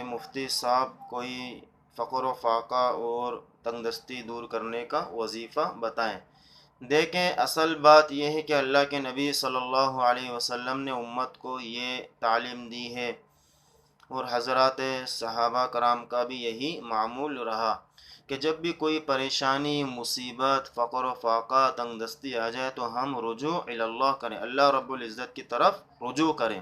مفتی صاحب کوئی فقر و فاقہ اور تنگدستی دور کرنے کا وظیفہ بتائیں۔ دیکھیں، اصل بات یہ ہے کہ اللہ کے نبی صلی اللہ علیہ وسلم نے امت کو یہ تعلیم دی ہے، اور حضرات صحابہ کرام کا بھی یہی معمول رہا کہ جب بھی کوئی پریشانی، مصیبت، فقر و فاقہ، تنگدستی آ جائے تو ہم رجوع اللہ کریں، اللہ رب العزت کی طرف رجوع کریں،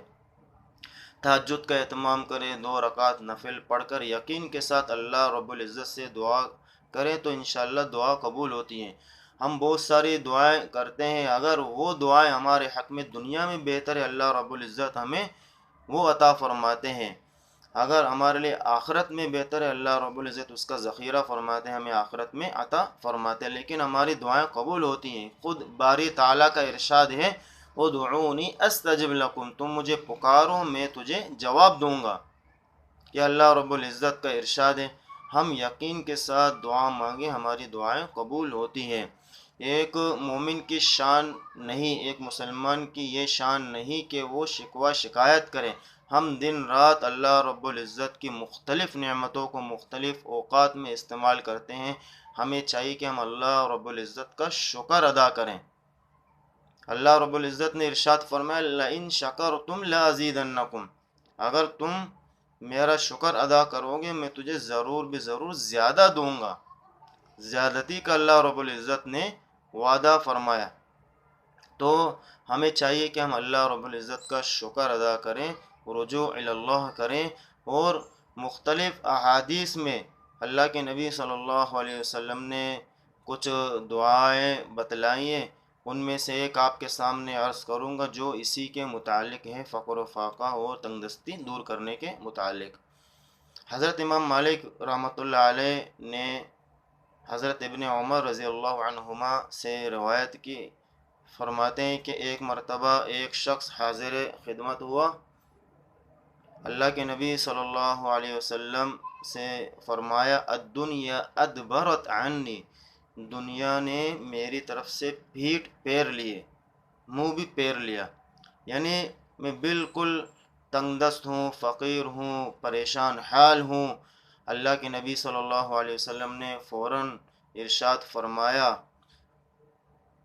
تہجد کا اہتمام کریں، 2 رکعت نفل پڑھ کر یقین کے ساتھ اللہ رب العزت سے دعا کریں تو انشاءاللہ دعا قبول ہوتی ہیں۔ ہم بہت ساری دعائیں کرتے ہیں، اگر وہ دعائیں ہمارے حق میں دنیا میں بہتر ہے، اللہ رب العزت ہمیں وہ عطا فرماتے ہیں۔ اگر ہمارے لیے آخرت میں بہتر ہے، اللہ رب العزت اس کا ذخیرہ فرماتے ہیں، ہمیں آخرت میں عطا فرماتے ہیں، لیکن ہماری دعائیں قبول ہوتی ہیں۔ خود باری تعالیٰ کا ارشاد ہے، ادعونی استجب لکم، تم مجھے پکارو میں تجھے جواب دوں گا۔ یہ اللہ رب العزت کا ارشاد ہے۔ ہم یقین کے ساتھ دعا مانگیں، ہماری دعائیں قبول ہوتی ہیں۔ ایک مومن کی شان نہیں، ایک مسلمان کی یہ شان نہیں کہ وہ شکوہ شکایت کرے۔ ہم دن رات اللہ رب العزت کی مختلف نعمتوں کو مختلف اوقات میں استعمال کرتے ہیں، ہمیں چاہیے کہ ہم اللہ رب العزت کا شکر ادا کریں۔ اللہ رب العزت نے ارشاد فرمایا، لَإِن شَكَرْتُمْ لَأَزِيدَنَّكُمْ، اگر تم میرا شکر ادا کرو گے میں تجھے ضرور بھی ضرور زیادہ دوں گا۔ زیادتی کا اللہ رب العزت نے وعدہ فرمایا، تو ہمیں چاہیے کہ ہم اللہ رب العزت کا شکر ادا کریں، رجوع اللہ کریں، اور مختلف احادیث میں اللہ کے نبی صلی اللہ علیہ وسلم نے کچھ دعائیں بتلائی ہیں، ان میں سے ایک آپ کے سامنے عرض کروں گا جو اسی کے متعلق ہے، فقر و فاقہ اور تنگدستی دور کرنے کے متعلق۔ حضرت امام مالک رحمۃ اللہ علیہ نے حضرت ابن عمر رضی اللہ عنہما سے روایت کی، فرماتے ہیں کہ ایک مرتبہ ایک شخص حاضر خدمت ہوا، اللہ کے نبی صلی اللہ علیہ وسلم سے فرمایا، الدنیا ادبرت عنی، دنیا نے میری طرف سے پیٹ پھیر لیے، منہ بھی پھیر لیا، یعنی میں بالکل تنگ دست ہوں، فقیر ہوں، پریشان حال ہوں۔ اللہ کے نبی صلی اللہ علیہ وسلم نے فوراً ارشاد فرمایا،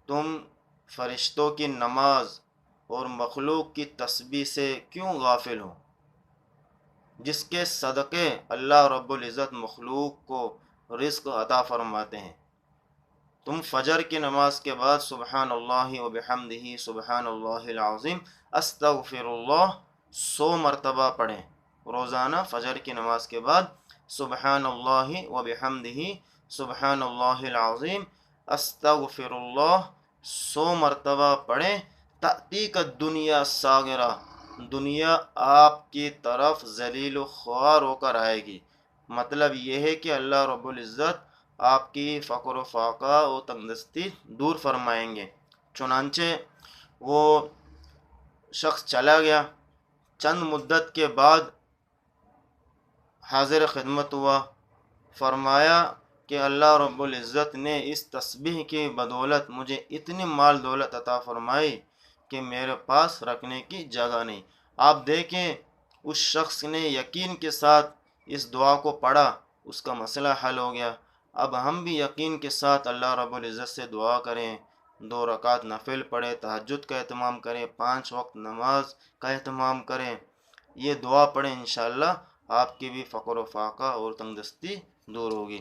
تم فرشتوں کی نماز اور مخلوق کی تسبیح سے کیوں غافل ہو، جس کے صدقے اللہ رب العزت مخلوق کو رزق عطا فرماتے ہیں۔ تم فجر کی نماز کے بعد سبحان اللہ و بحمدہ سبحان اللہ العظیم استغفر اللہ 100 مرتبہ پڑھیں۔ روزانہ فجر کی نماز کے بعد سبحان اللہ و بحمدہ سبحان اللہ العظیم استغفر اللہ 100 مرتبہ پڑھیں، تأتیک الدنیا ساغرہ، دنیا آپ کی طرف ذلیل و خوار ہو کر آئے گی۔ مطلب یہ ہے کہ اللہ رب العزت آپ کی فقر و فاقہ و تنگدستی دور فرمائیں گے۔ چنانچہ وہ شخص چلا گیا، چند مدت کے بعد حاضر خدمت ہوا، فرمایا کہ اللہ رب العزت نے اس تسبیح کی بدولت مجھے اتنی مال دولت عطا فرمائی کہ میرے پاس رکھنے کی جگہ نہیں۔ آپ دیکھیں، اس شخص نے یقین کے ساتھ اس دعا کو پڑھا، اس کا مسئلہ حل ہو گیا۔ اب ہم بھی یقین کے ساتھ اللہ رب العزت سے دعا کریں، 2 رکعت نفل پڑھیں، تہجد کا اہتمام کریں، 5 وقت نماز کا اہتمام کریں، یہ دعا پڑھیں، انشاءاللہ آپ کی بھی فقر و فاقہ اور تنگدستی دور ہوگی۔